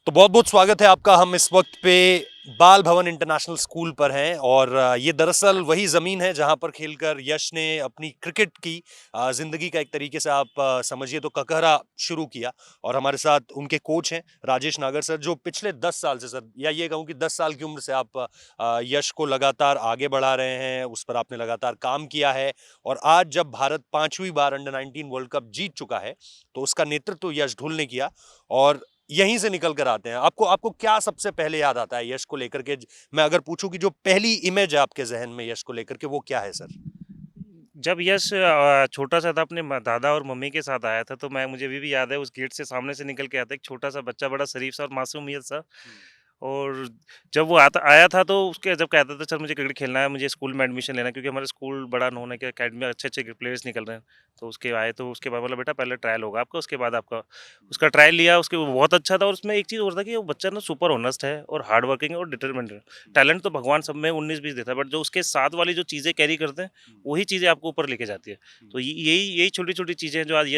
तो बहुत बहुत स्वागत है आपका। हम इस वक्त पे बाल भवन इंटरनेशनल स्कूल पर हैं और ये दरअसल वही ज़मीन है जहां पर खेलकर यश ने अपनी क्रिकेट की ज़िंदगी का एक तरीके से आप समझिए तो ककहरा शुरू किया। और हमारे साथ उनके कोच हैं राजेश नागर सर, जो पिछले 10 साल से, सर या ये कहूँ कि 10 साल की उम्र से आप यश को लगातार आगे बढ़ा रहे हैं, उस पर आपने लगातार काम किया है। और आज जब भारत 5वीं बार अंडर 19 वर्ल्ड कप जीत चुका है तो उसका नेतृत्व यश ढुल ने किया। और यहीं से निकल कर आते हैं। आपको आपको क्या सबसे पहले याद आता है यश को लेकर के? मैं अगर पूछूं कि जो पहली इमेज है आपके जहन में यश को लेकर के, वो क्या है सर? जब यश छोटा-सा था अपने दादा और मम्मी के साथ आया था, तो मुझे अभी भी याद है उस गेट से सामने से निकल के आता एक छोटा-सा बच्चा, बड़ा शरीफ-सा और मासूमियत सा। और जब वो आता आया था तो उसके जब कहता था, "सर मुझे क्रिकेट खेलना है, मुझे स्कूल में एडमिशन लेना है", क्योंकि हमारा स्कूल बड़ा नोन है कि अकेडमी में अच्छे-अच्छे प्लेयर्स निकल रहे हैं। तो उसके आए तो उसके बाद बोला, "बेटा पहले ट्रायल होगा आपका, उसके बाद आपका", उसका ट्रायल लिया, उसके वो बहुत अच्छा था। और उसमें एक चीज़ और था कि वो बच्चा ना सुपर ऑनेस्ट है और हार्ड वर्किंग है और डिटरमिन्ड है। टैलेंट तो भगवान सब में 19-20 देता है, बट जो उसके साथ वाली जो चीज़ें कैरी करते हैं, वही चीज़ें आपको ऊपर लेके जाती है। तो यही यही छोटी-छोटी चीज़ें हैं जो आज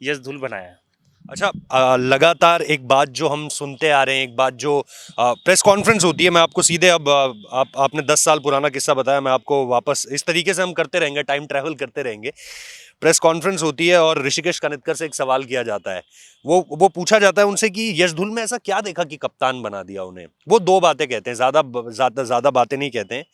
यश धुल बनाया है। अच्छा, लगातार एक बात जो हम सुनते आ रहे हैं, एक बात जो प्रेस कॉन्फ्रेंस होती है, मैं आपको सीधे अब आपने 10 साल पुराना किस्सा बताया, मैं आपको वापस इस तरीके से हम करते रहेंगे, टाइम ट्रैवल करते रहेंगे। प्रेस कॉन्फ्रेंस होती है और ऋषिकेश कनितकर से एक सवाल किया जाता है। वो पूछा जाता है उनसे कि यश धुल में ऐसा क्या देखा कि कप्तान बना दिया उन्हें? वो दो बातें कहते हैं, ज्यादा बातें नहीं कहते हैं।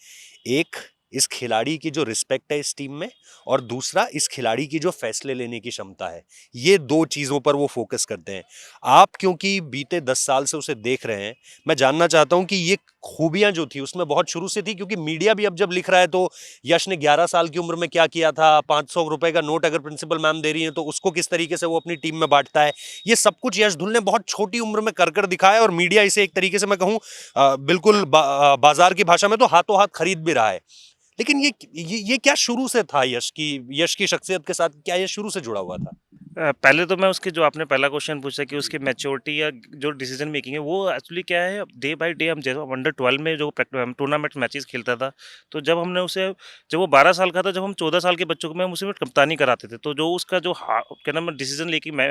एक, इस खिलाड़ी की जो रिस्पेक्ट है इस टीम में, और दूसरा, इस खिलाड़ी की जो फैसले लेने की क्षमता है। ये दो चीजों पर वो फोकस करते हैं। आप क्योंकि बीते 10 साल से उसे देख रहे हैं, मैं जानना चाहता हूं कि ये खूबियां जो थी उसमें बहुत शुरू से थी, क्योंकि मीडिया भी अब जब लिख रहा है तो यश ने 11 साल की उम्र में क्या किया था, 500 रुपए का नोट अगर प्रिंसिपल मैम दे रही है तो उसको किस तरीके से वो अपनी टीम में बांटता है, ये सब कुछ यश धुल ने बहुत छोटी उम्र में कर दिखाया। और मीडिया इसे एक तरीके से मैं कहूं बिल्कुल बाजार की भाषा में तो हाथों हाथ खरीद भी रहा है। लेकिन ये क्या शुरू से था यश की शख्सियत के साथ, क्या ये शुरू से जुड़ा हुआ था? पहले तो मैं उसके जो आपने पहला क्वेश्चन पूछा कि उसकी मैच्योरिटी या जो डिसीजन मेकिंग है, वो एक्चुअली क्या है, डे बाय डे हम जैसे अंडर 12 में जो टूर्नामेंट मैचेस खेलता था, तो जब वो 12 साल का था, जब हम 14 साल के बच्चों को हम उसे में कप्तानी कराते थे, तो जो उसका जो क्या नाम है, डिसीजन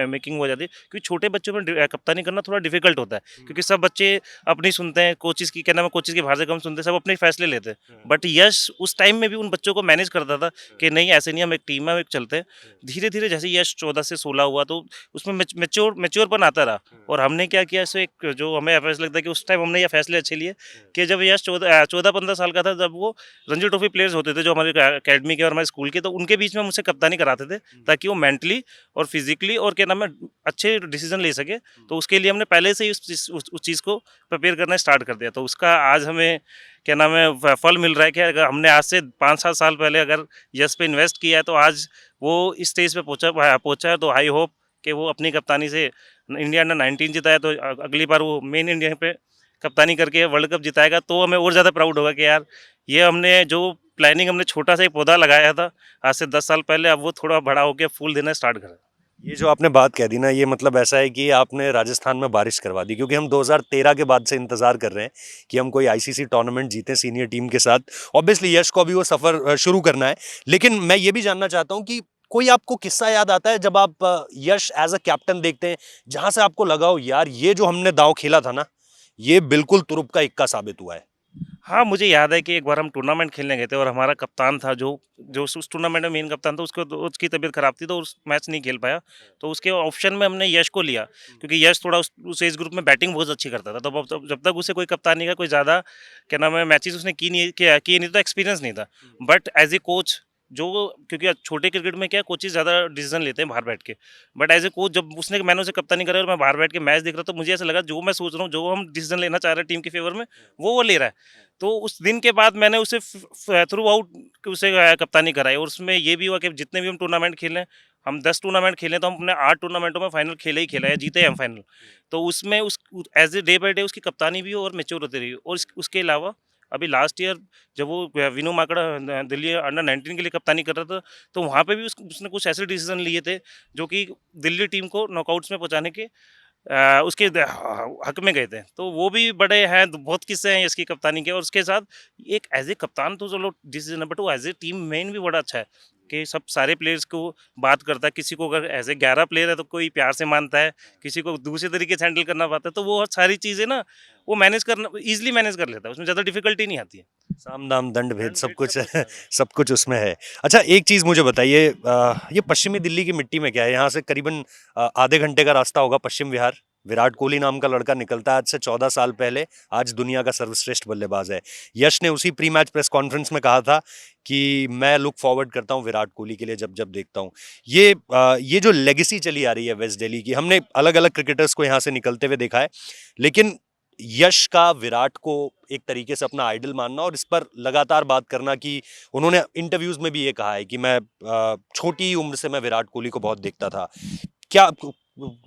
मेकिंग हो जाती है, क्योंकि छोटे बच्चों में कप्तानी करना थोड़ा डिफिकल्ट होता है, क्योंकि सब बच्चे अपनी सुनते हैं, कोचिज की क्या नाम है, कोचिज की बाहर से कम सुनते हैं, सब अपने फैसले लेते हैं। बट यश उस टाइम में भी उन बच्चों को मैनेज करता था कि नहीं, ऐसे नहीं, हम एक टीम में, हम एक चलते हैं। धीरे-धीरे जैसे यश 14 से 16 हुआ, तो उसमें मैच्योरपन आता रहा। और हमने क्या किया, इससे एक जो हमें फैसला लगता है कि उस टाइम हमने ये फैसले अच्छे लिए कि जब यश 14-15 साल का था, जब वो रणजी ट्रॉफी प्लेयर्स होते थे जो हमारे अकेडमी के और हमारे स्कूल के, तो उनके बीच में हम उसे कप्तानी कराते थे, ताकि वो मेंटली और फिजिकली और क्या नाम है, अच्छे डिसीजन ले सके। तो उसके लिए हमने पहले से ही उस चीज़ को प्रिपेयर करना स्टार्ट कर दिया। तो उसका आज हमें क्या नाम है, फल मिल रहा है कि अगर हमने आज से 5-7 साल पहले अगर यश पे इन्वेस्ट किया है, तो आज वो इस स्टेज पे पहुंचा है। तो आई होप कि वो अपनी कप्तानी से इंडिया अंडर 19 जिताया, तो अगली बार वो मेन इंडिया पे कप्तानी करके वर्ल्ड कप जिताएगा, तो हमें और ज़्यादा प्राउड होगा कि यार, ये हमने जो प्लानिंग, हमने छोटा सा एक पौधा लगाया था आज से 10 साल पहले, अब वो थोड़ा बड़ा होकर फूल देना स्टार्ट करा। ये जो आपने बात कह दी ना, ये मतलब ऐसा है कि आपने राजस्थान में बारिश करवा दी, क्योंकि हम 2013 के बाद से इंतजार कर रहे हैं कि हम कोई आईसीसी टूर्नामेंट जीतें सीनियर टीम के साथ। ऑब्वियसली यश को अभी वो सफर शुरू करना है। लेकिन मैं ये भी जानना चाहता हूं कि कोई आपको किस्सा याद आता है जब आप यश एज अ कैप्टन देखते हैं, जहां से आपको लगा हो यार ये जो हमने दांव खेला था ना, ये बिल्कुल तुरुप का इक्का साबित हुआ है? हाँ, मुझे याद है कि एक बार हम टूर्नामेंट खेलने गए थे और हमारा कप्तान था, जो जो उस टूर्नामेंट में मेन कप्तान था, उसकी तबीयत खराब थी, तो उस मैच नहीं खेल पाया। तो उसके ऑप्शन में हमने यश को लिया, क्योंकि यश थोड़ा उस एज ग्रुप में बैटिंग बहुत अच्छी करता था। तो जब तक उसे कोई कप्तानी का कोई ज़्यादा क्या नाम है, मैचेस उसने किए नहीं, तो एक्सपीरियंस नहीं था। बट एज ए कोच, जो क्योंकि छोटे क्रिकेट में क्या है, कोचेज ज़्यादा डिसीजन लेते हैं बाहर बैठ के। बट एज ए कोच, जब मैंने उसे कप्तानी करा और मैं बाहर बैठ के मैच देख रहा, तो मुझे ऐसा लगा, जो मैं सोच रहा हूँ, जो हम डिसीजन लेना चाह रहे हैं टीम के फेवर में, वो ले रहा है। तो उस दिन के बाद मैंने उसे थ्रू आउट उसे कप्तानी कराई, और उसमें ये भी हुआ कि जितने भी हम टूर्नामेंट खेले, हम 10 टूर्नामेंट खेले, तो हम अपने 8 टूर्नामेंटों में फाइनल खेले ही खेला है, जीते हैं हम फाइनल। तो उसमें उस as a day by day उसकी कप्तानी भी और मेच्योर होती रही। और उसके अलावा अभी लास्ट ईयर जब वो विनू माकड़ा दिल्ली अंडर 19 के लिए कप्तानी कर रहा था, तो वहाँ पे भी उसने कुछ ऐसे डिसीजन लिए थे जो कि दिल्ली टीम को नॉकआउट्स में पहुँचाने के उसके हक में गए थे। तो वो भी बड़े हैं, बहुत किस्से हैं इसकी कप्तानी के। और उसके साथ एक एज ए कप्तान तो चलो डिसीजन है, बट वो एज ए टीम मैन भी बड़ा अच्छा है कि सब सारे प्लेयर्स को बात करता है। किसी को अगर एज ए 11 प्लेयर है तो कोई प्यार से मानता है, किसी को दूसरे तरीके से हैंडल करना पाता है, तो वो सारी चीज़ें ना वो मैनेज करना ईज़िली मैनेज कर लेता है, उसमें ज़्यादा डिफ़िकल्टी नहीं आती है। साम दाम दंड भेद दंड सब भेद कुछ सब उसमें है। सब कुछ उसमें है। अच्छा, एक चीज़ मुझे बताइए, ये पश्चिमी दिल्ली की मिट्टी में क्या है? यहाँ से करीबन आधे घंटे का रास्ता होगा पश्चिम विहार। विराट कोहली नाम का लड़का निकलता है आज से 14 साल पहले, आज दुनिया का सर्वश्रेष्ठ बल्लेबाज है। यश ने उसी प्री मैच प्रेस कॉन्फ्रेंस में कहा था कि मैं लुक फॉरवर्ड करता हूँ विराट कोहली के लिए जब जब देखता हूँ। ये जो लेगेसी चली आ रही है वेस्ट दिल्ली की, हमने अलग अलग क्रिकेटर्स को यहाँ से निकलते हुए देखा है, लेकिन यश का विराट को एक तरीके से अपना आइडल मानना और इस पर लगातार बात करना कि उन्होंने इंटरव्यूज में भी ये कहा है कि मैं छोटी उम्र से मैं विराट कोहली को बहुत देखता था। क्या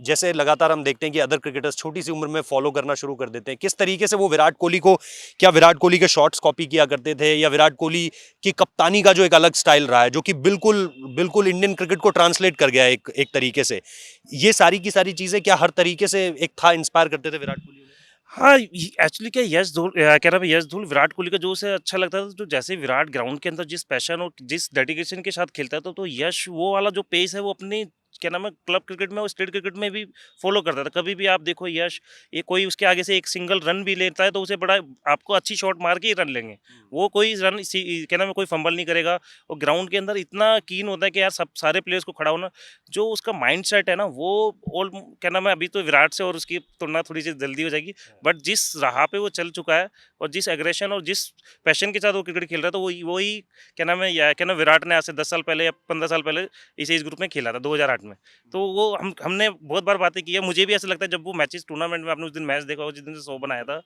जैसे लगातार हम देखते हैं कि अदर क्रिकेटर्स छोटी सी उम्र में फॉलो करना शुरू कर देते हैं, किस तरीके से वो विराट कोहली को, क्या विराट कोहली के शॉट्स कॉपी किया करते थे, या विराट कोहली की कप्तानी का जो एक अलग स्टाइल रहा है जो कि बिल्कुल बिल्कुल इंडियन क्रिकेट को ट्रांसलेट कर गया है एक एक तरीके से, ये सारी की सारी चीजें क्या हर तरीके से एक था इंस्पायर करते थे विराट कोहली? हाँ, एक्चुअली क्या कह रहा है यश धूल विराट कोहली का जो उसे अच्छा लगता था, तो जैसे विराट ग्राउंड के अंदर जिस पैशन और जिस डेडिकेशन के साथ खेलता था, तो यश वो वाला जो पेस है वो अपनी क्या नाम है क्लब क्रिकेट में और स्टेट क्रिकेट में भी फॉलो करता था। कभी भी आप देखो यश, ये कोई उसके आगे से एक सिंगल रन भी लेता है तो उसे बड़ा आपको अच्छी शॉट मार के ही रन लेंगे। वो कोई रन क्या नाम है कोई फंबल नहीं करेगा, और ग्राउंड के अंदर इतना कीन होता है कि यार सब सारे प्लेयर्स को खड़ा होना, जो उसका माइंड सेट है ना वो ऑल क्या नाम है, अभी तो विराट से और उसकी तुलना थोड़ी सी जल्दी हो जाएगी, बट जिस राह पे वो चल चुका है और जिस एग्रेशन और जिस पैशन के साथ वो क्रिकेट खेल रहा है, तो वही वही क्या नाम है या क्या नाम विराट ने आज से 10 साल पहले या 15 साल पहले इस एज ग्रुप में खेला था 2008 में। तो वो हमने बहुत बार बातें की है, मुझे भी ऐसा लगता है जब वो मैचेस टूर्नामेंट में आपने उस दिन मैच देखा हो जिस दिन से शो बनाया था,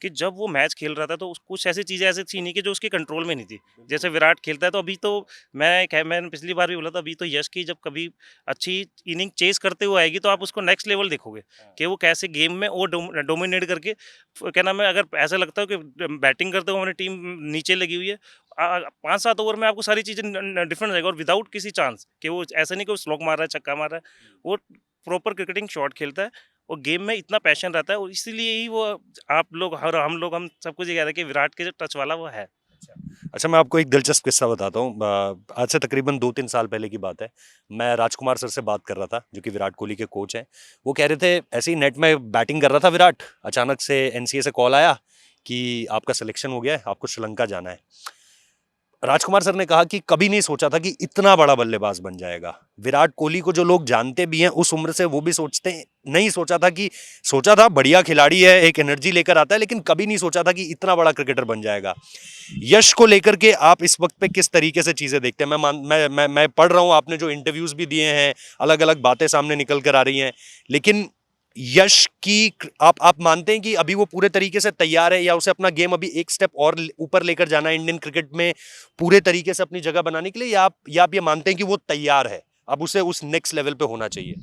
कि जब वो मैच खेल रहा था तो कुछ ऐसी चीज़ें ऐसी थी नहीं कि जो उसके कंट्रोल में नहीं थी। जैसे विराट खेलता है तो अभी तो मैंने पिछली बार भी बोला था, अभी तो यश की जब कभी अच्छी इनिंग चेस करते हुए आएगी तो आप उसको नेक्स्ट लेवल देखोगे कि वो कैसे गेम में वो डोमिनेट करके क्या नाम है, अगर ऐसा लगता है कि बैटिंग करते हुए हमारी टीम नीचे लगी हुई है, 5-7 ओवर में आपको सारी चीज़ें डिफरेंट रहेगा, और विदाउट किसी चांस कि वो ऐसा नहीं कि वो स्लोक मार रहा है, छक्का मार रहा है, वो प्रॉपर क्रिकेटिंग शॉट खेलता है और गेम में इतना पैशन रहता है, और इसीलिए ही वो आप लोग और हम लोग हम सब कुछ ये कह रहे हैं कि विराट के जो टच वाला वो है। अच्छा, मैं आपको एक दिलचस्प किस्सा बताता हूँ। आज से तकरीबन 2-3 साल पहले की बात है। मैं राजकुमार सर से बात कर रहा था, जो कि विराट कोहली के कोच हैं। वो कह रहे थे ऐसे ही नेट में बैटिंग कर रहा था विराट, अचानक से एनसीए से कॉल आया कि आपका सिलेक्शन हो गया है, आपको श्रीलंका जाना है। राजकुमार सर ने कहा कि कभी नहीं सोचा था कि इतना बड़ा बल्लेबाज बन जाएगा। विराट कोहली को जो लोग जानते भी हैं उस उम्र से, वो भी सोचते हैं, नहीं सोचा था कि, सोचा था बढ़िया खिलाड़ी है, एक एनर्जी लेकर आता है, लेकिन कभी नहीं सोचा था कि इतना बड़ा क्रिकेटर बन जाएगा। यश को लेकर के आप इस वक्त पे किस तरीके से चीजें देखते हैं? मैं पढ़ रहा हूं, आपने जो इंटरव्यूज भी दिए हैं, अलग अलग बातें सामने निकल कर आ रही हैं, लेकिन यश की आप मानते हैं कि अभी वो पूरे तरीके से तैयार है, या उसे अपना गेम अभी एक स्टेप और ऊपर लेकर जाना है इंडियन क्रिकेट में पूरे तरीके से अपनी जगह बनाने के लिए, या आप ये मानते हैं कि वो तैयार है, अब उसे उस नेक्स्ट लेवल पे होना चाहिए?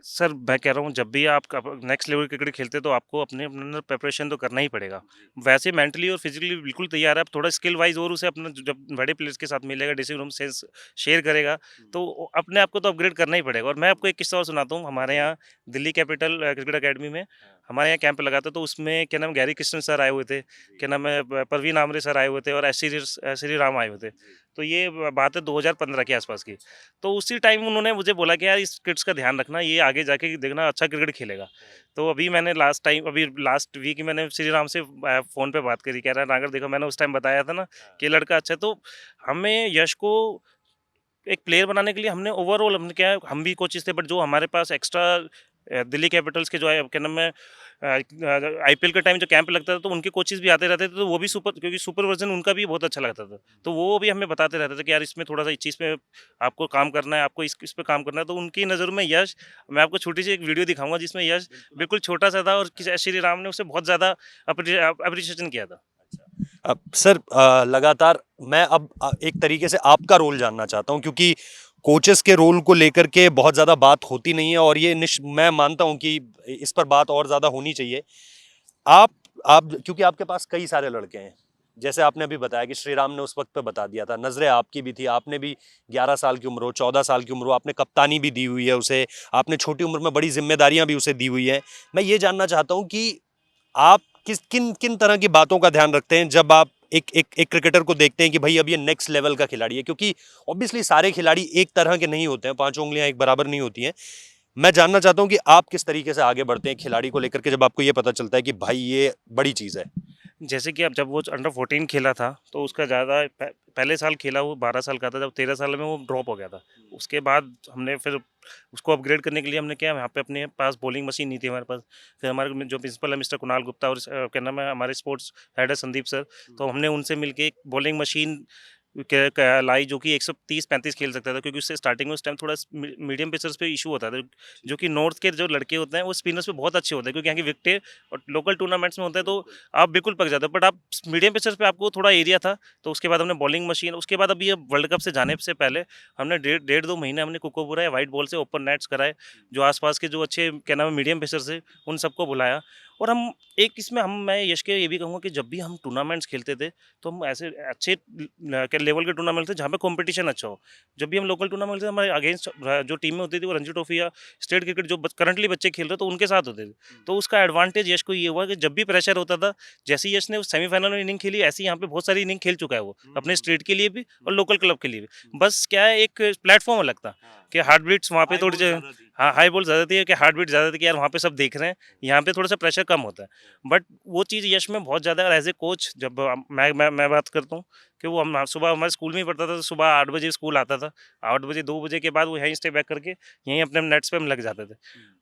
सर मैं कह रहा हूँ जब भी आप नेक्स्ट लेवल क्रिकेट खेलते हैं तो आपको अपने अपने अंदर प्रिपरेशन तो करना ही पड़ेगा। वैसे मेंटली और फिजिकली बिल्कुल तैयार है, आप थोड़ा स्किल वाइज और उसे अपना जब बड़े प्लेयर्स के साथ मिलेगा, ड्रेसिंग रूम से शेयर करेगा, तो अपने आप को तो अपग्रेड करना ही पड़ेगा। और मैं आपको एक किस्सा और सुनाता हूँ, हमारे यहाँ दिल्ली कैपिटल क्रिकेट अकेडमी में हमारे यहाँ कैंप लगा था, तो उसमें क्या नाम गैरी कृष्ण सर आए हुए थे, क्या नाम है परवीन आमरे सर आए हुए थे, और श्री राम आए हुए थे। तो ये बात है 2015 के आसपास की। तो उसी टाइम उन्होंने मुझे बोला कि यार इस किड्स का ध्यान रखना, ये आगे जाके देखना अच्छा क्रिकेट खेलेगा। तो अभी मैंने लास्ट वीक मैंने श्री राम से फ़ोन पे बात करी, कह रहा है नागर देखो मैंने उस टाइम बताया था ना कि ये लड़का अच्छा है। तो हमें यश को एक प्लेयर बनाने के लिए हमने ओवरऑल हमने क्या है, हम भी कोचेस थे, बट जो हमारे पास एक्स्ट्रा दिल्ली कैपिटल्स के जो है क्या नाम है आईपीएल के टाइम जो कैंप लगता था, तो उनके कोचेस भी आते रहते थे, तो वो भी क्योंकि सुपर वर्जन उनका भी बहुत अच्छा लगता था, तो वो भी हमें बताते रहते थे कि यार इसमें थोड़ा सा इस चीज़ पे आपको काम करना है, आपको इस पे काम करना है। तो उनकी नज़र में यश, मैं आपको छोटी सी एक वीडियो दिखाऊंगा जिसमें यश बिल्कुल छोटा सा था और श्री राम ने उसे बहुत ज़्यादा अप्रिशिएशन किया था। अब सर, लगातार मैं अब एक तरीके से आपका रोल जानना चाहता हूं, क्योंकि कोचेस के रोल को लेकर के बहुत ज़्यादा बात होती नहीं है, और ये मैं मानता हूं कि इस पर बात और ज़्यादा होनी चाहिए। आप आप क्योंकि आपके पास कई सारे लड़के हैं, जैसे आपने अभी बताया कि श्री राम ने उस वक्त पे बता दिया था, नजरें आपकी भी थी, आपने भी 11 साल की उम्र हो, 14 साल की उम्र हो, आपने कप्तानी भी दी हुई है उसे, आपने छोटी उम्र में बड़ी जिम्मेदारियां भी उसे दी हुई है। मैं ये जानना चाहता हूं कि आप किस किन किन तरह की बातों का ध्यान रखते हैं जब आप एक क्रिकेटर को देखते हैं कि भाई अब ये नेक्स्ट लेवल का खिलाड़ी है? क्योंकि ऑब्वियसली सारे खिलाड़ी एक तरह के नहीं होते हैं, पांचों उंगलियां एक बराबर नहीं होती हैं। मैं जानना चाहता हूं कि आप किस तरीके से आगे बढ़ते हैं खिलाड़ी को लेकर के जब आपको ये पता चलता है कि भाई ये बड़ी चीज है। जैसे कि अब जब वो अंडर 14 खेला था तो उसका ज़्यादा पहले साल खेला वो 12 साल का था, जब 13 साल में वो ड्रॉप हो गया था। उसके बाद हमने फिर उसको अपग्रेड करने के लिए हमने किया, यहाँ पे अपने पास बॉलिंग मशीन नहीं थी हमारे पास। फिर हमारे में जो प्रिंसिपल है मिस्टर कुणाल गुप्ता और क्या नाम है हमारे स्पोर्ट्स हेड है संदीप सर, तो हमने उनसे मिलके एक बॉलिंग मशीन लाई जो कि 130-35 खेल सकता था, क्योंकि उससे स्टार्टिंग में उस टाइम थोड़ा मीडियम पेसर्स पे इशू होता था, जो कि नॉर्थ के जो लड़के होते हैं वो स्पिनर्स पे बहुत अच्छे होते हैं, क्योंकि यहाँ की विकेटें और लोकल टूर्नामेंट्स में होता है तो आप बिल्कुल पक जाते हो। बट आप मीडियम पेसर्स पे आपको थोड़ा एरिया था, तो उसके बाद हमने बॉलिंग मशीन, उसके बाद अभी वर्ल्ड कप से जाने से पहले हमने डेढ़ 2 महीने हमने कोकोबुरा या वाइट बॉल से ओपन नेट्स कराए, जो आसपास के जो अच्छे क्या नाम है मीडियम पेसर्स है उन सबको बुलाया। और हम एक इसमें हम मैं यश के ये भी कहूँगा कि जब भी हम टूर्नामेंट्स खेलते थे तो हम ऐसे अच्छे लेवल के टूर्नामेंट थे जहाँ पे कंपटीशन अच्छा हो। जब भी हम लोकल टूर्नामेंट थे हमारे अगेंस्ट जो टीमें होती थी वो रणजी ट्रॉफी या स्टेट क्रिकेट जो करंटली बच्चे खेल रहे तो उनके साथ होते थे। तो उसका एडवांटेज यश को ये हुआ कि जब भी प्रेशर होता था, जैसे ही यश ने सेमीफाइनल में इनिंग खेली ऐसे ही यहाँ पे बहुत सारी इनिंग खेल चुका है वो, अपने स्टेट के लिए भी और लोकल क्लब के लिए भी। बस क्या है एक प्लेटफॉर्म अलग था कि हार्ट बीट्स वहाँ पे थोड़ी हाँ हाई बॉल ज़्यादा थी कि हार्ट बीट ज़्यादा थी कि यार वहाँ पे सब देख रहे हैं, यहाँ पे थोड़ा सा प्रेशर कम होता है। बट वो चीज़ यश में बहुत ज़्यादा, और एज ए कोच जब मैं बात करता हूँ कि वो हम सुबह हमारे स्कूल में ही पढ़ता था, तो सुबह 8 बजे स्कूल आता था, 8 बजे 2 बजे के बाद वो यहीं स्टे बैक करके यहीं अपने नेट्स पे हम लग जाते थे।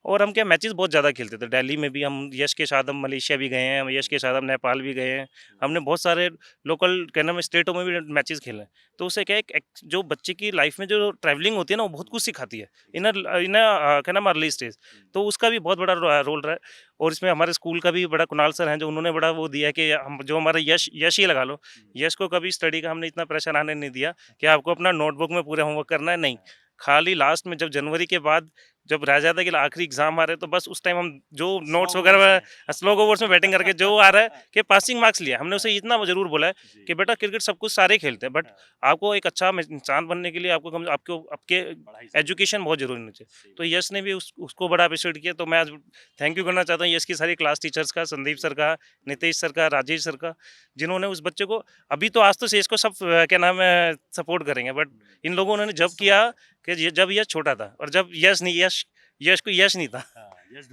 और हम क्या मैचेस बहुत ज़्यादा खेलते थे, दिल्ली में भी हम यश के साथ हम मलेशिया भी गए हैं, हम यश के साथ हम नेपाल भी गए हैं, हमने बहुत सारे लोकल क्या नाम है स्टेटों में भी मैचेस खेले हैं। तो उससे क्या है जो बच्चे की लाइफ में जो ट्रैवलिंग होती है ना वो बहुत कुछ सिखाती है इन क्या नाम अर्ली स्टेज, तो उसका भी बहुत बड़ा रोल रहा है। और इसमें हमारे स्कूल का भी बड़ा कुणाल सर हैं जो उन्होंने बड़ा वो दिया है कि हम जो हमारा यश यश ही लगा लो, यश को कभी स्टडी का हमने इतना प्रेशर आने नहीं दिया कि आपको अपना नोटबुक में पूरा होमवर्क करना है, नहीं। खाली लास्ट में जब जनवरी के बाद जब रह जाता है कि आखिरी एग्जाम आ रहे हैं तो बस उस टाइम हम जो नोट्स वगैरह स्लो ओवर्स में बैटिंग करके जो आ रहा है कि पासिंग मार्क्स लिया, हमने उसे इतना जरूर बोला है कि बेटा क्रिकेट सब कुछ सारे खेलते हैं, बट आपको एक अच्छा इंसान बनने के लिए आपको आपको आपके एजुकेशन बहुत जरूरी होनी चाहिए। तो यश ने भी उसको बड़ा अप्रिशिएट किया। तो मैं आज थैंक यू करना चाहता हूँ यश की सारी क्लास टीचर्स का, संदीप सर का, नितेश सर का, राजेश सर का, जिन्होंने उस बच्चे को अभी तो आज तो शेष को सब क्या नाम है सपोर्ट करेंगे, बट इन लोगों ने जब किया कि जब यश छोटा था और जब यश को यश नहीं था, यश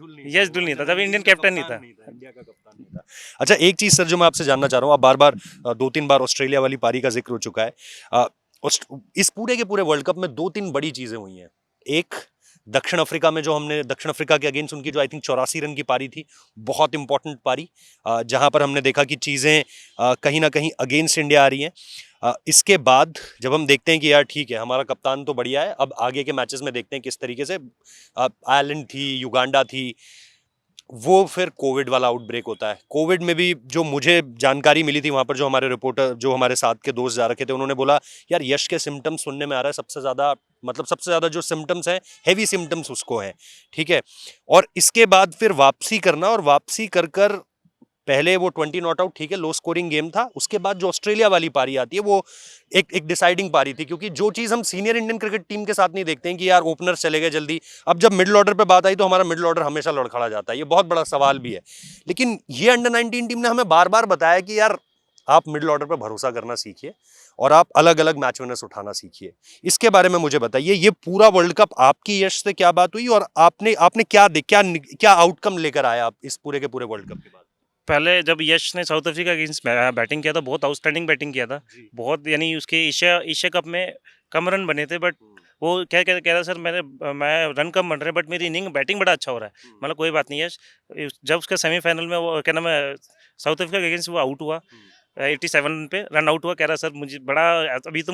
धुल नहीं था, जब इंडियन कैप्टन नहीं था, इंडिया का कप्तान नहीं था। अच्छा, एक चीज सर जो मैं आपसे जानना चाह रहा हूँ, आप बार बार 2-3 बार ऑस्ट्रेलिया वाली पारी का जिक्र हो चुका है। अ, इस पूरे के पूरे वर्ल्ड कप में 2-3 बड़ी चीजें हुई हैं। एक, दक्षिण अफ्रीका में जो हमने दक्षिण अफ्रीका के अगेंस्ट उनकी जो आई थिंक 84 रन की पारी थी, बहुत इंपॉर्टेंट पारी, जहां पर हमने देखा कि चीजें कहीं ना कहीं अगेंस्ट इंडिया आ रही हैं। इसके बाद जब हम देखते हैं कि यार ठीक है हमारा कप्तान तो बढ़िया है, अब आगे के मैचेस में देखते हैं किस तरीके से। आयरलैंड थी, युगांडा थी, वो फिर कोविड वाला आउटब्रेक होता है। कोविड में भी जो मुझे जानकारी मिली थी वहां पर, जो हमारे रिपोर्टर जो हमारे साथ के दोस्त जा रखे थे उन्होंने बोला यार यश के सिम्टम्स सुनने में आ रहा है सबसे ज्यादा, मतलब सबसे ज्यादा जो सिम्टम्स हैं हैवी सिम्टम्स उसको हैं, ठीक है। और इसके बाद फिर वापसी करना, और वापसी कर कर पहले वो 20 नॉट आउट, ठीक है, लो स्कोरिंग गेम था। उसके बाद जो ऑस्ट्रेलिया वाली पारी आती है वो एक डिसाइडिंग पारी थी, क्योंकि जो चीज हम सीनियर इंडियन क्रिकेट टीम के साथ नहीं देखते हैं कि यार ओपनर्स चले गए जल्दी। अब जब मिडिल ऑर्डर पे बात आई तो हमारा मिडिल ऑर्डर हमेशा लड़खड़ा जाता है, ये बहुत बड़ा सवाल भी है। लेकिन ये अंडर 19 टीम ने हमें बार बार बताया कि यार आप मिडिल ऑर्डर पर भरोसा करना सीखिए और आप अलग अलग मैच विनर्स उठाना सीखिए। इसके बारे में मुझे बताइए, ये पूरा वर्ल्ड कप आपकी यश से क्या बात हुई और आपने आपने क्या क्या आउटकम लेकर आया आप इस पूरे के पूरे वर्ल्ड कप के बाद? पहले जब यश ने साउथ अफ्रीका के अगेंस्ट बैटिंग किया था, बहुत आउटस्टैंडिंग बैटिंग किया था, बहुत यानी उसके एशिया एशिया कप में कम रन बने थे, बट वो क्या कह कह रहा सर मैं रन कम बन रहे बट मेरी इनिंग बैटिंग बड़ा अच्छा हो रहा है। मतलब कोई बात नहीं है, जब उसका सेमीफाइनल में वो क्या नाम है साउथ अफ्रीका के अगेंस्ट वो आउट हुआ 87 पे रन आउट हुआ, कह रहा सर मुझे बड़ा अभी तो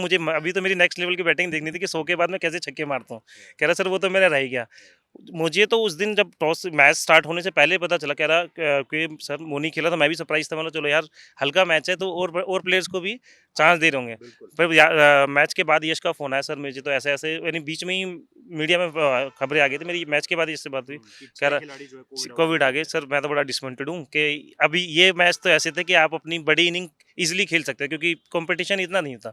मेरी नेक्स्ट लेवल की बैटिंग देखनी थी कि 100 के बाद मैं कैसे छक्के मारता हूँ। कह रहा सर वो तो मेरा रह गया। मुझे तो उस दिन जब टॉस मैच स्टार्ट होने से पहले पता चला, कह रहा कि सर मोनी खेला था, मैं भी सरप्राइज था। मतलब चलो यार हल्का मैच है तो और प्लेयर्स को भी चांस दे रहे होंगे। पर मैच के बाद यश का फ़ोन आया, सर मुझे तो ऐसे ऐसे यानी बीच में ही मीडिया में खबरें आ गई थी, मेरी मैच के बाद इससे बात हुई, कह रहा कोविड आ गए सर। मैं तो बड़ा डिसअपॉइंटेड हूँ कि अभी ये मैच तो ऐसे थे कि आप अपनी बड़ी इनिंग इजीली खेल सकते हैं क्योंकि कंपटीशन इतना नहीं था।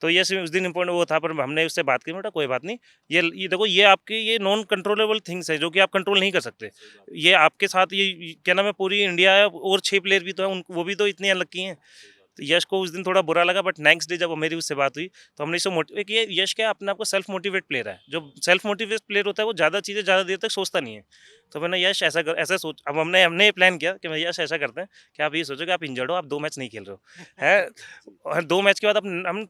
तो ये उस दिन इम्पोर्टेंट वो था, पर हमने उससे बात की, बेटा कोई बात नहीं, ये देखो ये आपकी ये नॉन कंट्रोलेबल थिंग्स है जो कि आप कंट्रोल नहीं कर सकते। ये आपके साथ ये क्या नाम है, पूरी इंडिया है और 6 प्लेयर भी तो है, वो भी तो इतने अनलक्की हैं। तो यश को उस दिन थोड़ा बुरा लगा, बट नेक्स्ट डे जब मेरी उससे बात हुई तो हमने इसको मोटिवेट किया। यश क्या है, अपने आप को सेल्फ मोटिवेट प्लेयर है। जो सेल्फ मोटिवेट प्लेयर होता है वो ज़्यादा चीज़ें ज़्यादा देर तक सोचता नहीं है। तो मैंने यश ऐसा सोच, अब हमने ये प्लान किया कि मैं यश ऐसा करते हैं कि आप ये सोचो कि आप इंजर्ड हो, आप 2 मैच नहीं खेल रहे हो है, और 2 मैच के बाद हम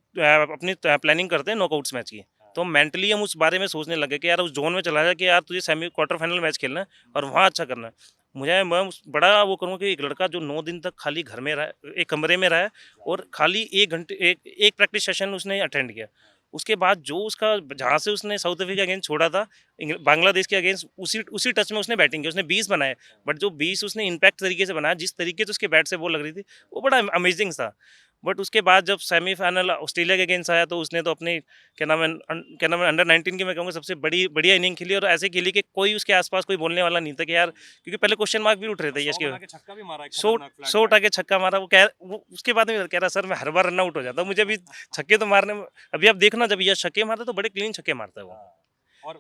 अपनी प्लानिंग करते हैं नॉकआउट्स मैच की। तो मेंटली हम उस बारे में सोचने लगे कि यार उस जोन में चला जाए कि यार तुझे सेमी क्वार्टर फाइनल मैच खेलना है और वहाँ अच्छा करना है। मैं बड़ा वो करूँगा कि एक लड़का जो 9 दिन तक खाली घर में रहा, एक कमरे में रहा है और खाली 1 घंटे एक प्रैक्टिस सेशन उसने अटेंड किया। उसके बाद जो उसका जहाँ से उसने साउथ अफ्रीका के अगेंस्ट छोड़ा था, बांग्लादेश के अगेंस्ट उसी टच में उसने बैटिंग की। उसने 20 बनाए, बट जो 20 उसने इम्पैक्ट तरीके से बनाया, जिस तरीके से उसके बैट से बॉल लग रही थी, वो बड़ा अमेजिंग था। बट उसके बाद जब सेमीफाइनल ऑस्ट्रेलिया के अगेंस्ट आया तो उसने तो अपनी क्या नाम है अंडर 19 की मैं कहूँगा सबसे बढ़िया इनिंग खेली, और ऐसे खेली कि कोई उसके आसपास कोई बोलने वाला नहीं था कि यार, क्योंकि पहले क्वेश्चन मार्क भी उठ रहे थे यश के। छक्का भी मारा, सौ उठा के छक्का मारा। वो उसके बाद में कह रहा सर मैं हर बार रन आउट हो जाता हूँ, मुझे अभी छक्के तो मारने में, अभी आप देखना जब यश छक्के मारता है तो बड़े क्लीन छक्के मारता है वो। और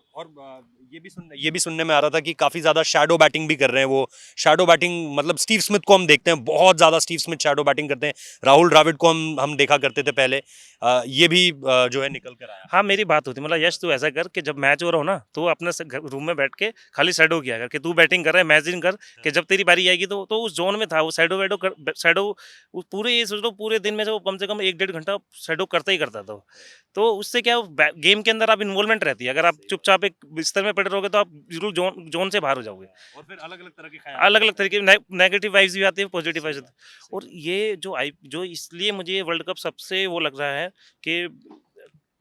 ये भी सुनने में आ रहा था कि काफी ज्यादा शैडो बैटिंग भी कर रहे हैं वो। शैडो बैटिंग मतलब स्टीव स्मिथ को हम देखते हैं, बहुत ज्यादा स्टीव स्मिथ शैडो बैटिंग करते हैं। राहुल द्रविड़ को हम देखा करते थे पहले। ये भी जो है निकल कर आया। हाँ, मेरी बात होती, मतलब यश तू ऐसा कर कि जब मैच हो रहा हो ना, तो अपने रूम में बैठ के खाली शैडो किया कर कि तू बैटिंग कर रहा है, मैचिंग कर कि जब तेरी बारी आएगी तो उस जोन में था वो शैडो पूरे, ये सोच लो पूरे दिन में से वो कम से कम 1 डेढ़ घंटा शैडो करता ही करता था। तो उससे क्या गेम के अंदर आप इन्वॉल्वमेंट रहती है। अगर आप चुपचाप एक बिस्तर में पड़े रहोगे तो आप जरूर जोन से बाहर हो जाओगे। और फिर अलग अलग तरह के अलग अलग तरीके नेगेटिव वाइब्स भी आती है, पॉजिटिव वाइब्स आती है। और ये जो इसलिए मुझे ये वर्ल्ड कप सबसे वो लग रहा है कि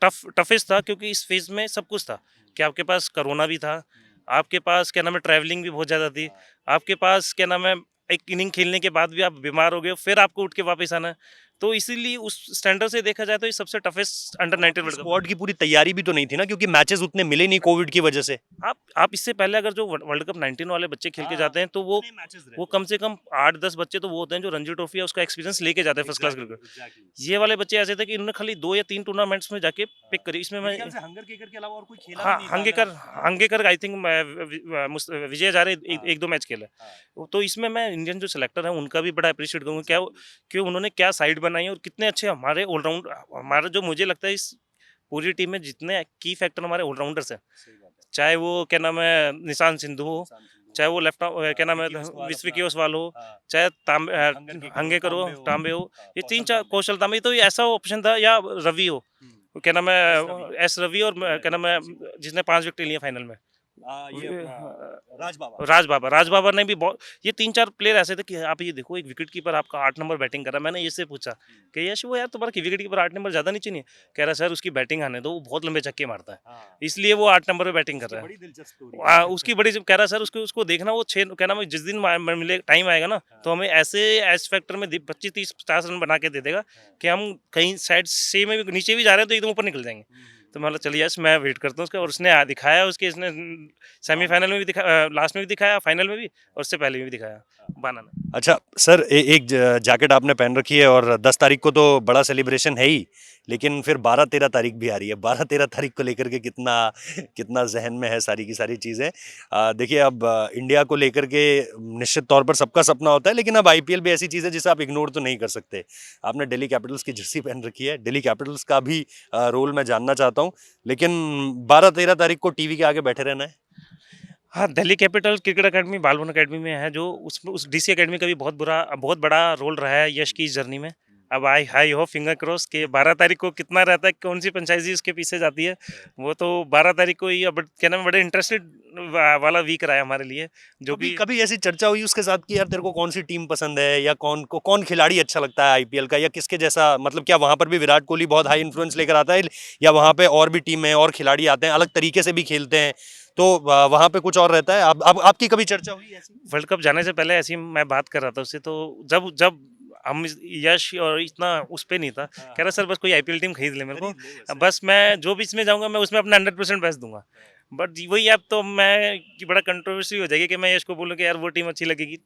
टफेस्ट था, क्योंकि इस फेज में सब कुछ था कि आपके पास कोरोना भी था, आपके पास क्या नाम है ट्रैवलिंग भी बहुत ज़्यादा थी, आपके पास क्या नाम है एक इनिंग खेलने के बाद भी आप बीमार हो गए, फिर आपको उठ के वापस आना है। तो इसीलिए उस स्टैंडर्ड से देखा जाए तो ये सबसे toughest under 19 world cup. Squad की पूरी तैयारी भी तो नहीं थी ना, क्योंकि मैचेस उतने मिले नहीं कोविड की वजह से। आप इससे पहले अगर जो वर्ल्ड कप 19 वाले बच्चे खेल के जाते हैं तो वो कम से कम 8-10 बच्चे तो वो होते हैं जो रणजी ट्रॉफी है उसका एक्सपीरियंस लेके जाते हैं फर्स्ट क्लास क्रिकेट। ये वाले बच्चे ऐसे थे कि इन्होंने खाली 2 या 3 टूर्नामेंट्स में जाके पिक करी। इसमें मैं हंगरकेकर के अलावा और कोई खेला हाँ, भी नहीं था हंगेकर आई थिंक विजय हजारे एक दो मैच खेला है। तो इसमें मैं इंडियन जो सिलेक्टर है उनका भी बड़ा अप्रिशिएट करूँगा क्या कि उन्होंने क्या साइड बनाई और कितने अच्छे हमारे ऑलराउंड, हमारा जो मुझे लगता है इस पूरी टीम में जितने की फैक्टर हमारे ऑलराउंडर्स हैं, चाहे वो क्या नाम है निशान सिंधु हो, चाहे वो लेफ्ट क्या नाम है विश्व की ओसवाल हो, चाहे हंगेकर हो, तांबे हो, ये 3-4 कौशल तांबे, तो ये ऐसा ऑप्शन था, या रवि हो, क्या नाम है एस रवि, और क्या नाम है जिसने 5 विकेट लिए फाइनल में, राज बाबर ने भी बहुत, ये 3-4 प्लेयर ऐसे थे कि आप ये देखो एक विकेट कीपर आपका 8 नंबर बैटिंग कर रहा है। मैंने इससे पूछा कि यश वो यार तुम्हारा विकेट कीपर 8 नंबर ज्यादा नीचे नहीं है? कह रहा सर उसकी बैटिंग आने दो, वो बहुत लंबे छक्के मारता है, इसलिए वो 8 नंबर पे बैटिंग कर रहा है। उसकी बड़ी कह रहा सर उसको देखना, वो 6 कहना मैं जिस दिन मिले टाइम आएगा ना तो हमें ऐसे एस फैक्टर में 25-30-50 रन बना के दे देगा कि हम कहीं साइड से में भी नीचे भी जा रहे हैं तो एकदम ऊपर निकल जाएंगे। तो मतलब चलिए यस मैं वेट करता हूँ उसका, और उसने दिखाया, इसने सेमीफाइनल में भी दिखाया, लास्ट में भी दिखाया, फाइनल में भी, और उससे पहले भी दिखाया बाना ने। अच्छा सर, एक जैकेट आपने पहन रखी है और 10 तारीख को तो बड़ा सेलिब्रेशन है ही, लेकिन फिर 12-13 तारीख भी आ रही है। 12-13 तारीख को लेकर के कितना कितना जहन में है सारी की सारी चीज़ें। देखिए अब इंडिया को लेकर के निश्चित तौर पर सबका सपना होता है, लेकिन अब आईपीएल भी ऐसी चीज़ है जिसे आप इग्नोर तो नहीं कर सकते। आपने दिल्ली कैपिटल्स की जर्सी पहन रखी है, दिल्ली कैपिटल्स का भी रोल मैं जानना चाहता हूँ, लेकिन 12-13 तारीख को टीवी के आगे बैठे रहना है। हाँ, दिल्ली कैपिटल क्रिकेट अकेडमी बाल भवन अकेडमी में है, जो उस डीसी अकेडमी का भी बहुत बड़ा रोल रहा है यश की इस जर्नी में। अब आई हो फिंगर क्रॉस के 12 तारीख को कितना रहता है, कौन सी फ्रेंचाइजी उसके पीछे जाती है, वो तो 12 तारीख को ही। अब क्या नाम, बड़े इंटरेस्टेड वाला वीक रहा है हमारे लिए। जो कभी कभी ऐसी चर्चा हुई उसके साथ कि यार तेरे को कौन सी टीम पसंद है, या कौन खिलाड़ी अच्छा लगता है आईपीएल का, या किसके जैसा, मतलब क्या वहां पर भी विराट कोहली बहुत हाई इन्फ्लुएंस लेकर आता है, या वहां पे और भी टीम है और खिलाड़ी आते हैं अलग तरीके से भी खेलते हैं, तो वहां पे कुछ और रहता है? अब आपकी कभी चर्चा हुई ऐसी? वर्ल्ड कप जाने से पहले ऐसी मैं बात कर रहा था उससे, तो जब हम यश और इतना उस पे नहीं था, कह रहा सर बस कोई आईपीएल टीम खरीद ले मेरे को, बस मैं जो भी इसमें जाऊंगा मैं उसमें अपना 100% बेस्ट दूंगा। बट वही अब तो मैं कि बड़ा कंट्रोवर्सी हो जाएगी कि मैं यश को बोलूँ कि यार वो टीम अच्छी लगेगी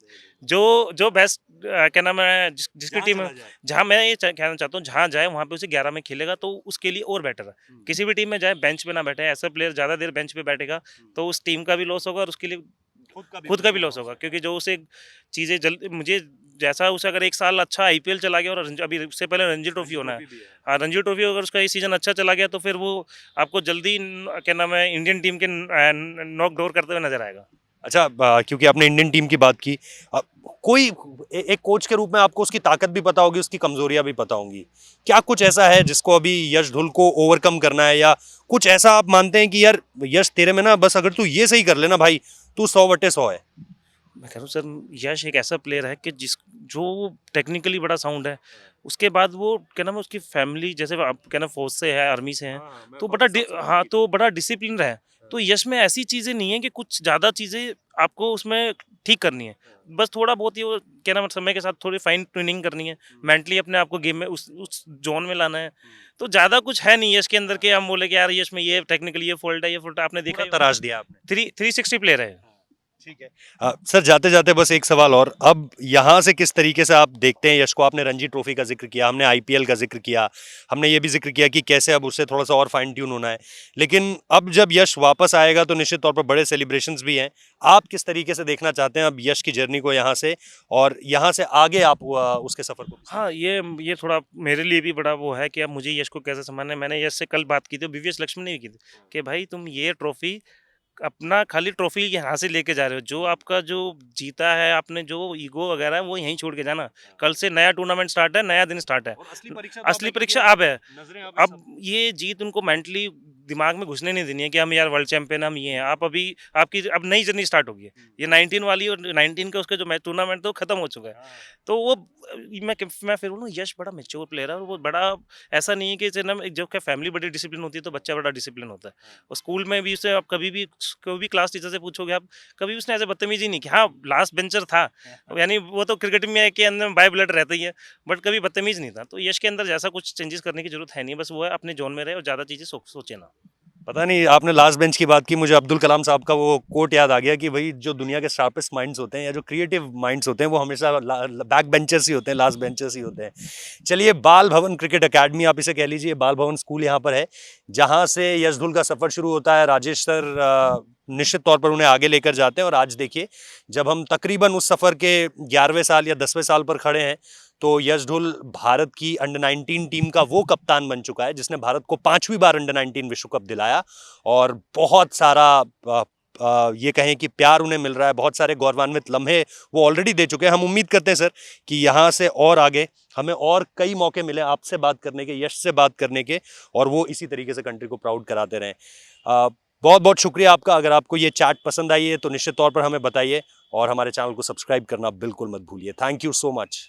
जो जो बेस्ट क्या नाम है जिसकी जहाँ टीम चला जाए। जहाँ मैं ये कहना चाहता हूँ जहाँ जाए वहाँ पे उसे 11 में खेलेगा तो उसके लिए और बेटर है। किसी भी टीम में जाए बेंच पे ना बैठे, ऐसा प्लेयर ज़्यादा देर बेंच पे बैठेगा तो उस टीम का भी लॉस होगा और उसके लिए खुद का भी लॉस होगा, क्योंकि जो उसे चीज़ें जल्द मुझे जैसा उसे अगर एक साल अच्छा आईपीएल चला गया और अभी उससे पहले रणजी ट्रॉफी होना है। हाँ, रणजी ट्रॉफी अगर उसका ये सीजन अच्छा चला गया तो फिर वो आपको जल्दी क्या नाम है इंडियन टीम के नॉक डोर करते हुए नजर आएगा। अच्छा, क्योंकि आपने इंडियन टीम की बात की, कोई एक कोच के रूप में आपको उसकी ताकत भी पता होगी, उसकी कमजोरियां भी पता होंगी। क्या कुछ ऐसा है जिसको अभी यश धुल को ओवरकम करना है, या कुछ ऐसा आप मानते हैं कि यार यश तेरे में ना बस अगर तू ये सही कर लेना भाई, तू 100/100 है। मैं कह रहा हूँ सर यश एक ऐसा प्लेयर है कि जिस जो टेक्निकली बड़ा साउंड है, उसके बाद वो क्या नाम है उसकी फैमिली जैसे आप क्या नाम फौज से है, आर्मी से है, तो हाँ तो बड़ा डिसिप्लिन है। तो यश में ऐसी चीज़ें नहीं है कि कुछ ज़्यादा चीज़ें आपको उसमें ठीक करनी है। बस थोड़ा बहुत ही वो क्या नाम है समय के साथ थोड़ी फाइन ट्यूनिंग करनी है, मेंटली अपने आप को गेम में उस जोन में लाना है। तो ज़्यादा कुछ है नहीं यश के अंदर के हम बोले कि यार यश में ये टेक्निकली ये फ़ॉल्ट है, ये फ़ॉल्ट है, आपने देखा पूरा ही तराश दिया आपने। होगा। 360 प्लेयर है। ठीक है। सर, जाते जाते बस एक सवाल और, अब यहाँ से किस तरीके से आप देखते हैं यश को? आपने रणजी ट्रॉफी का जिक्र किया, हमने आईपीएल का जिक्र किया, हमने ये भी जिक्र किया कि कैसे अब उससे थोड़ा सा और फाइन ट्यून होना है, लेकिन अब जब यश वापस आएगा तो निश्चित तौर पर बड़े सेलिब्रेशंस भी हैं। आप किस तरीके से देखना चाहते हैं अब यश की जर्नी को यहाँ से, और यहाँ से आगे आप उसके सफर को? हाँ, ये थोड़ा मेरे लिए भी बड़ा वो है कि अब मुझे यश को कैसे संभालना है। मैंने यश से कल बात की थी, बीवीएस लक्ष्मण ने भी की थी कि भाई तुम ये ट्रॉफी अपना खाली ट्रॉफी यहाँ से लेके जा रहे हो, जो आपका जो जीता है आपने जो ईगो वगैरह है वो यहीं छोड़ के जाना। कल से नया टूर्नामेंट स्टार्ट है, नया दिन स्टार्ट है। और असली परीक्षा तो अब असली है, क्योंकि परीक्षा अब अब है। नजरें अब सब। अब ये जीत उनको मेंटली दिमाग में घुसने नहीं देनी है कि हम यार वर्ल्ड चैंपियन हम ये हैं। आप अभी आपकी अब नई जर्नी स्टार्ट होगी है। ये 19 वाली और 19 का उसका जो मैच टूर्नामेंट तो खत्म हो चुका है। तो वो मैं फिर बोलूँ यश बड़ा मैच्योर प्लेयर है और वो बड़ा ऐसा नहीं है कि जैसे ना जब क्या फैमिली बड़ी डिसिप्लिन होती है तो बच्चा बड़ा डिसिप्लिन होता है। और स्कूल में भी उसे आप कभी भी कोई भी क्लास टीचर से पूछोगे आप, कभी उसने ऐसे बदतमीजी नहीं की। हाँ, लास्ट बेंचर था, यानी वो तो क्रिकेट में के अंदर बाय ब्लड रहता ही है, बट कभी बदतमीज नहीं था। तो यश के अंदर जैसा कुछ चेंजेस करने की जरूरत है नहीं, बस वो है अपने जोन में रहे और ज़्यादा चीज़ें सोचे ना। पता नहीं, आपने लास्ट बेंच की बात की, मुझे अब्दुल कलाम साहब का वो कोट याद आ गया कि भाई जो दुनिया के शार्पेस्ट माइंड्स होते हैं या जो क्रिएटिव माइंड्स होते हैं वो हमेशा बैक बेंचर्स ही होते हैं, लास्ट बेंचर्स ही होते हैं। चलिए, बाल भवन क्रिकेट अकेडमी आप इसे कह लीजिए, बाल भवन स्कूल यहाँ पर है, जहाँ से यशधुल का सफर शुरू होता है। राजेश सर निश्चित तौर पर उन्हें आगे लेकर जाते हैं, और आज देखिए जब हम तकरीबन उस सफर के 11वें साल या 10वें साल पर खड़े हैं, तो यशधुल भारत की अंडर 19 टीम का वो कप्तान बन चुका है जिसने भारत को 5वीं बार अंडर 19 विश्व कप दिलाया, और बहुत सारा ये कहें कि प्यार उन्हें मिल रहा है, बहुत सारे गौरवान्वित लम्हे वो ऑलरेडी दे चुके हैं। हम उम्मीद करते हैं सर कि यहाँ से और आगे हमें और कई मौके मिले आपसे बात करने के, यश से बात करने के, और वो इसी तरीके से कंट्री को प्राउड कराते रहें। बहुत बहुत शुक्रिया आपका। अगर आपको ये चैट पसंद आई है तो निश्चित तौर पर हमें बताइए, और हमारे चैनल को सब्सक्राइब करना बिल्कुल मत भूलिए। Thank you so much.